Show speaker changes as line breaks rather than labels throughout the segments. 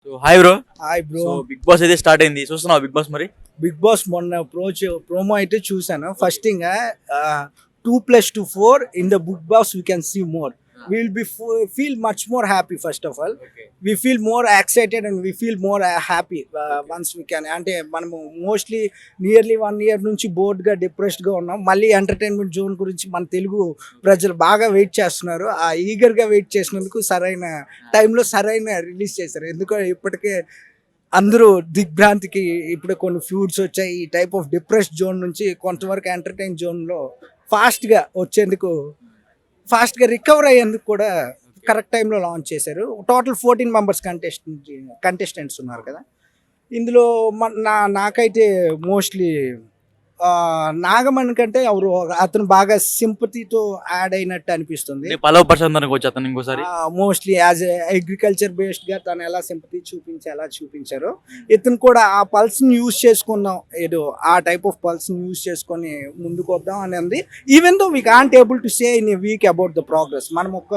So hi bro.
Hi bro.
So Bigg Boss అయితే start అయింది, చూస్తున్నావు బిగ్ బాస్ మరి?
బిగ్ బాస్ మొన్న ప్రోమో అయితే చూసాను. First thing 2+2 4 in the Bigg Boss we can see more. We'll be feel much more happy. First of all, we feel more excited and we feel more happy once we can. అంటే మనము mostly nearly 1 year నుంచి బోర్డ్గా డిప్రెస్డ్గా ఉన్నాం. మళ్ళీ entertainment zone గురించి మన తెలుగు ప్రజలు బాగా wait చేస్తున్నారు. ఆ ఈగర్గా వెయిట్ చేసినందుకు సరైన టైంలో సరైన రిలీజ్ చేశారు. ఎందుకంటే ఇప్పటికే అందరూ దిగ్భ్రాంతికి ఇప్పుడు కొన్ని ఫ్లూడ్స్ వచ్చాయి. ఈ టైప్ ఆఫ్ డిప్రెస్డ్ జోన్ నుంచి కొంతవరకు ఎంటర్టైన్ జోన్లో ఫాస్ట్గా వచ్చేందుకు, ఫాస్ట్గా రికవర్ అయ్యేందుకు కూడా కరెక్ట్ టైంలో లాంచ్ చేశారు. టోటల్ 14 మెంబర్స్ కంటెస్టెంట్స్ ఉన్నారు కదా. ఇందులో నాకైతే మోస్ట్లీ నాగమణి కంటే అతను బాగా సింపతితో యాడ్ అయినట్టు అనిపిస్తుంది.
పల్లవ ప్రశాంత్ అనుకోవచ్చు అతను ఇంకోసారి.
మోస్ట్లీ యాజ్ అగ్రికల్చర్ బేస్డ్గా తను ఎలా సింపతి చూపించారో ఇతను కూడా ఆ పల్స్ని యూజ్ చేసుకున్నాం, ఏదో ఆ టైప్ ఆఫ్ పల్స్ని యూజ్ చేసుకొని ముందుకు వద్దాం అని అంది. Even though we can't able to say in a week about the progress. మనం ఒక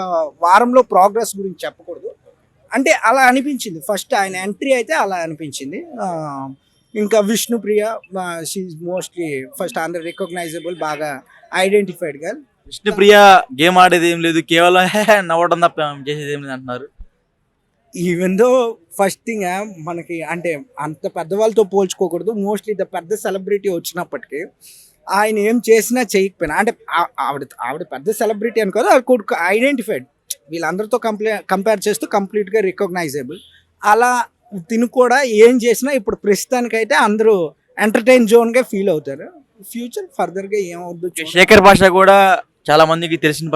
వారంలో ప్రోగ్రెస్ గురించి చెప్పకూడదు అంటే అలా అనిపించింది. ఫస్ట్ ఆయన ఎంట్రీ అయితే అలా అనిపించింది. ఇంకా విష్ణుప్రియ, షీఈ్ మోస్ట్లీ ఫస్ట్ అందరు రికగ్నైజబుల్, బాగా ఐడెంటిఫైడ్ గా.
విష్ణుప్రియ గేమ్ ఆడేది ఏం లేదు, కేవలం నవ్వడం తప్ప చేసేది ఏం లేదు అంటున్నారు.
ఈవెన్ దో ఫస్ట్ థింగ్ మనకి అంటే అంత పెద్దవాళ్ళతో పోల్చుకోకూడదు. మోస్ట్లీ ద పెద్ద సెలబ్రిటీ వచ్చినప్పటికీ ఆయన ఏం చేసినా చేయకపోయినా, అంటే ఆవిడ పెద్ద సెలబ్రిటీ అని కాదు, ఆవిడ కూడా ఐడెంటిఫైడ్, వీళ్ళందరితో కంపేర్ చేస్తూ కంప్లీట్గా రికగ్నైజబుల్. అలా తిను కూడా ఏం చేసినా ఇప్పుడు ప్రస్తుతానికైతే అందరూ ఎంటర్టైన్ జోన్గా ఫీల్ అవుతారు. ఫ్యూచర్ ఫర్దర్గా ఏమవుద్దు.
శేఖర్ భాష కూడా చాలా మందికి తెలిసిన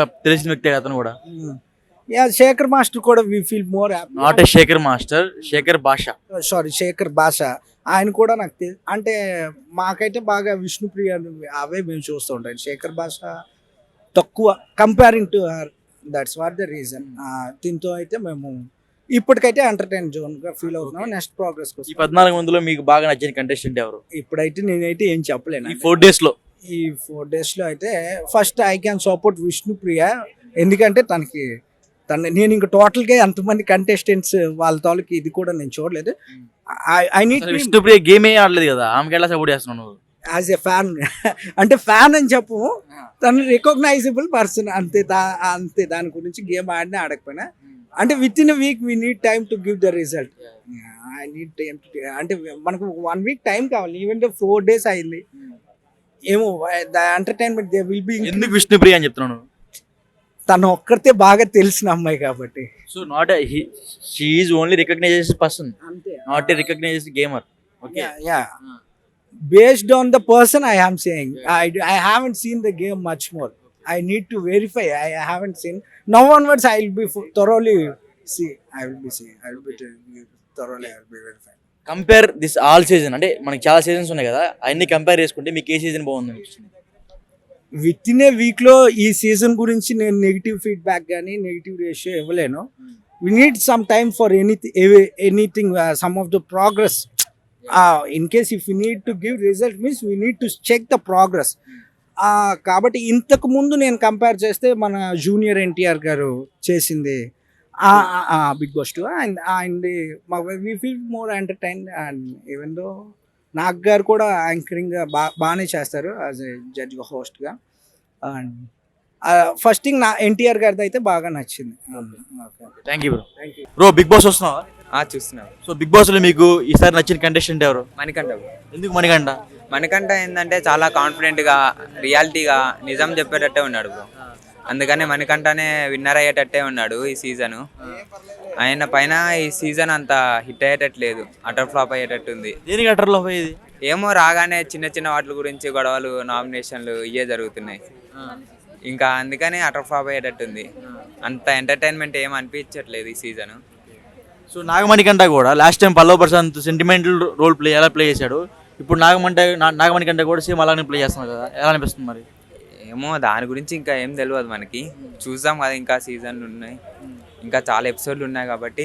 వ్యక్తి అతను కూడా.
శేఖర్ మాస్టర్ కూడా we feel more
not Shekhar master, Shekhar Basha,
sorry Shekhar భాష. ఆయన కూడా నాకు అంటే మాకైతే బాగా విష్ణుప్రియ అవే మేము చూస్తూ ఉంటాం. శేఖర్ భాష తక్కువ comparing to her. That's what the reason. దీంతో అయితే మేము ఇప్పటికైతే ఎంటర్టైన్ జోన్ గా ఫీల్ అవుతున్నాం. నెక్స్ట్ ప్రోగ్రెస్ కోసం.
ఈ 14 మందిలో మీకు బాగా నచ్చిన కంటెస్టెంట్ ఎవరు?
ఇప్పుడైతే నేనైతే ఏం చెప్పలేను.
ఈ 4 days లో
అయితే first I can support Vishnupriya. ఎందుకంటే నేను ఇంకా టోటల్ గా ఎంతమంది కంటెస్టెంట్స్ వాళ్ళ తాలూకి ఇది కూడా నేను చూడలేదు. ఐ నీడ్
విష్ణుప్రియ గేమ్ ఏ ఆడలేదు కదా, ఆమెకి ఎలా సపోర్ట్ చేస్తున్నావు
యాజ్ ఎ ఫ్యాన్? అంటే ఫ్యాన్ అని చెప్పు, తను రికగ్నైజబుల్ పర్సన్ అంతే. దాని గురించి గేమ్ ఆడినా ఆడకపోయినా, అంటే with in week we need time to give the result. I need time అంటే మనకు 1 week టైం కావాలి. ఈవెన్ 4 days అయింది. ఏమో the entertainment they will be.
ఎందుకు విష్ణుప్రియ అని చెప్తున్నాను?
తను ఒక్కరితే బాగా తెలిసిన అమ్మాయి కాబట్టి.
So not she is only recognised person, not a recognised gamer. Okay,
yeah. Based on the person I am saying, I haven't seen the game much more. I need to verify. I haven't seen. Now onwards I will be thoroughly verifying.
Compare this all season, అంటే మనకి చాలా seasons ఉన్నాయి కదా, అన్ని compare చేసుకుంటే మీకు ఏ season బాగుంది అనిపిస్తుంది?
విత్ ఇన్ ఏ వీక్లో ఈ సీజన్ గురించి నేను నెగిటివ్ ఫీడ్బ్యాక్ కానీ నెగిటివ్ రేషియో ఇవ్వలేను. We need some time for anything, some of the progress. In case if we need to give result means we need to check the progress. కాబట్టి ఇంతకు ముందు నేను కంపేర్ చేస్తే మన జూనియర్ ఎన్టీఆర్ గారు చేసింది big boss 2 and we feel more entertain. And even though Nag గారు కూడా యాంకరింగ్గా బాగానే చేస్తారు యాజ్ ఎ జడ్జ్గా, హోస్ట్గా. అండ్ ఫస్ట్ థింగ్ నా ఎన్టీఆర్ గారిది అయితే బాగా నచ్చింది.
Thank you bro. Big boss వస్తున్నావా?
చూస్తున్నావు.
సో బిగ్ బాస్ లో మీకు ఈసారి నచ్చిన కంటెస్టెంట్ ఎవరు?
మణికంఠ.
ఎందుకు మణికంఠ?
మణికంఠ ఏంటంటే చాలా కాన్ఫిడెంట్ గా, రియాలిటీగా, నిజం చెప్పేటట్టే ఉన్నాడు బ్రో. అందుకనే మణికంఠనే విన్నర్ అయ్యేటట్టే ఉన్నాడు ఈ సీజన్. ఆయన పైన ఈ సీజన్ అంత హిట్ అయ్యేటట్లేదు, అటర్ ఫ్లాప్ అయ్యేటట్టుంది.
దేనికి అటర్ ఫ్లాప్ అయ్యేది?
ఏమో రాగానే చిన్న చిన్న వాటి గురించి గొడవలు, నామినేషన్లు ఇవే జరుగుతున్నాయి. ఇంకా అందుకనే అటర్ ఫ్లాప్ అయ్యేటట్టుంది. అంత ఎంటర్టైన్మెంట్ ఏం అనిపించట్లేదు ఈ సీజన్.
సో నాగమణికంఠ కూడా last time Pallava Prashanth sentimental role ఎలా ప్లే చేశాడు, ఇప్పుడు నాగమణికంఠ కూడా సేమ్ అలానే ప్లే చేస్తున్నాడు కదా, ఎలా అనిపిస్తుంది మరి?
ఏమో దాని గురించి ఇంకా ఏం తెలియదు మనకి. చూసాం కదా, ఇంకా సీజన్లు ఉన్నాయి, ఇంకా చాలా ఎపిసోడ్లు ఉన్నాయి కాబట్టి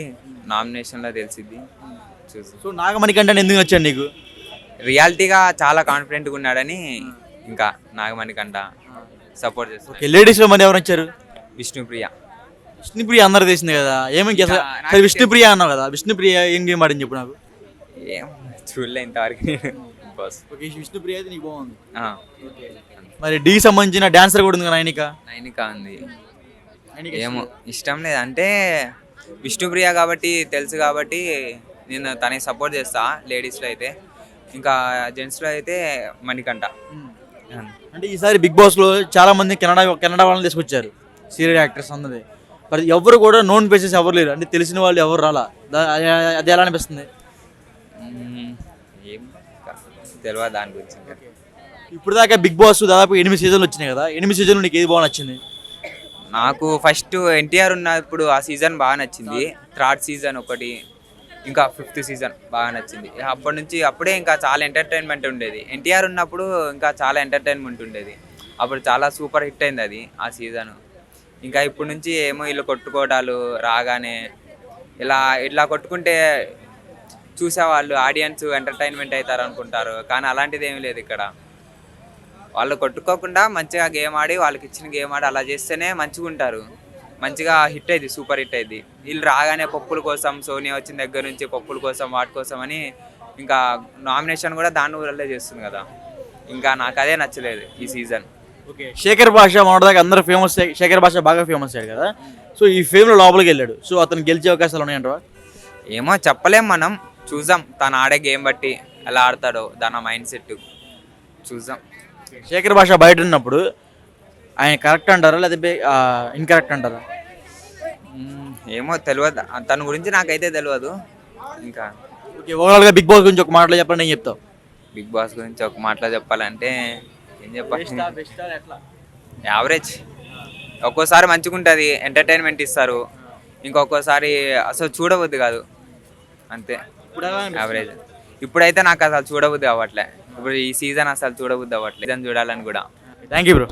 నామినేషన్లో తెలిసిద్ది. చూసి.
సో నాగమణికంఠ ఎందుకు నచ్చాడు నీకు?
రియాలిటీగా చాలా కాన్ఫిడెంట్గా ఉన్నాడని ఇంకా నాగమణికంఠ సపోర్ట్ చేస్తాను.
లేడీస్లో మరి ఎవరు వచ్చారు?
విష్ణుప్రియ.
విష్ణుప్రియ అందరు తెలిసింది కదా, ఏమేమి
నాకు
అసలు విష్ణుప్రియ అన్నావు కదా, విష్ణుప్రియ ఏం గేమ్ ఆడింది చెప్పు నాకు.
ఏం చూడలే ఇంతవరకు బాస్.
ఓకే, విష్ణుప్రియ అయితే నీకు బాగుంది.
ఆ,
మరి డీ సంబంధించిన డాన్సర్ కూడా ఉంది కదా నైనిక.
నైనిక ఉంది. ఏమో ఇష్టం లేదు అంటే విష్ణుప్రియ కాబట్టి తెలుసు కాబట్టి నేను తనకి సపోర్ట్ చేస్తా లేడీస్లో అయితే. ఇంకా జెంట్స్లో అయితే మణికంఠ.
అంటే ఈసారి బిగ్ బాస్లో చాలా మంది కెనడా వాళ్ళని తీసుకొచ్చారు, సీరియల్ యాక్టర్స్ అన్నది. మరి ఎవరు కూడా నోన్ ఫేసెస్ ఎవరు లేరు, అంటే తెలిసిన వాళ్ళు ఎవరు రాలా. అది ఎలా అనిపిస్తుంది?
ఏం తెలియదు దాని గురించి ఇంకా.
ఇప్పుడు దాకా బిగ్ బాస్ దాదాపు 8 సీజన్లు వచ్చినాయి కదా, 8 సీజన్లు నీకు ఏది బాగా నచ్చింది?
నాకు ఫస్ట్ ఎన్టీఆర్ ఉన్నప్పుడు ఆ సీజన్ బాగా నచ్చింది. థర్డ్ సీజన్ ఒకటి, ఇంకా 5th సీజన్ బాగా నచ్చింది. అప్పటి నుంచి అప్పుడే ఇంకా చాలా ఎంటర్టైన్మెంట్ ఉండేది. ఎన్టీఆర్ ఉన్నప్పుడు ఇంకా చాలా ఎంటర్టైన్మెంట్ ఉండేది. అప్పుడు చాలా సూపర్ హిట్ అయింది అది ఆ సీజన్. ఇంకా ఇప్పుడు నుంచి ఏమో వీళ్ళు కొట్టుకోవడాలు రాగానే ఇట్లా కొట్టుకుంటే చూసేవాళ్ళు ఆడియన్స్ ఎంటర్టైన్మెంట్ అవుతారు అనుకుంటారు, కానీ అలాంటిది ఏమీ లేదు ఇక్కడ. వాళ్ళు కొట్టుకోకుండా మంచిగా గేమ్ ఆడి వాళ్ళకి ఇచ్చిన గేమ్ ఆడి అలా చేస్తేనే మంచిగా ఉంటారు, మంచిగా హిట్ అయింది, సూపర్ హిట్ అయింది. వీళ్ళు రాగానే పప్పుల కోసం, సోనియా వచ్చిన దగ్గర నుంచి పప్పుల కోసం వాటి కోసం అని ఇంకా నామినేషన్ కూడా దాని ఊరల్లే చేస్తుంది కదా. ఇంకా నాకు అదే నచ్చలేదు ఈ సీజన్.
ఓకే, శేఖర్ భాష మొన్నటిదాకా అందరూ ఫేమస్, శేఖర్ భాష బాగా ఫేమస్ అయ్యాడు కదా, సో ఈ ఫేమ్లో లోపలికి వెళ్ళాడు, సో అతను గెలిచే అవకాశాలు ఉన్నాయంటావా?
ఏమో చెప్పలేం, మనం చూద్దాం. తను ఆడే గేమ్ బట్టి ఎలా ఆడతాడో దాని మైండ్ సెట్ చూద్దాం.
శేఖర్ భాష బయట ఉన్నప్పుడు ఆయన కరెక్ట్ అంటారా లేకపోతే ఇన్కరెక్ట్ అంటారా?
ఏమో తెలియదు, తన గురించి నాకైతే తెలియదు. ఇంకా
ఓకే, ఓవరాల్గా బిగ్ బాస్ గురించి ఒక మాటలో చెప్పండి, నేను చెప్తావు.
బిగ్ బాస్ గురించి ఒక మాటలో చెప్పాలంటే ఏం చెప్పాలి, యావరేజ్. ఒక్కోసారి మంచిగా ఉంటుంది, ఎంటర్టైన్మెంట్ ఇస్తారు, ఇంకొకసారి అసలు చూడవద్దు కాదు, అంతే. యావరేజ్. ఇప్పుడైతే నాకు అసలు చూడబుద్ది అవ్వట్లే, ఇప్పుడు ఈ సీజన్ అసలు చూడబుద్ది అవ్వట్లేదు, సీజన్ చూడాలని కూడా.
Thank you bro.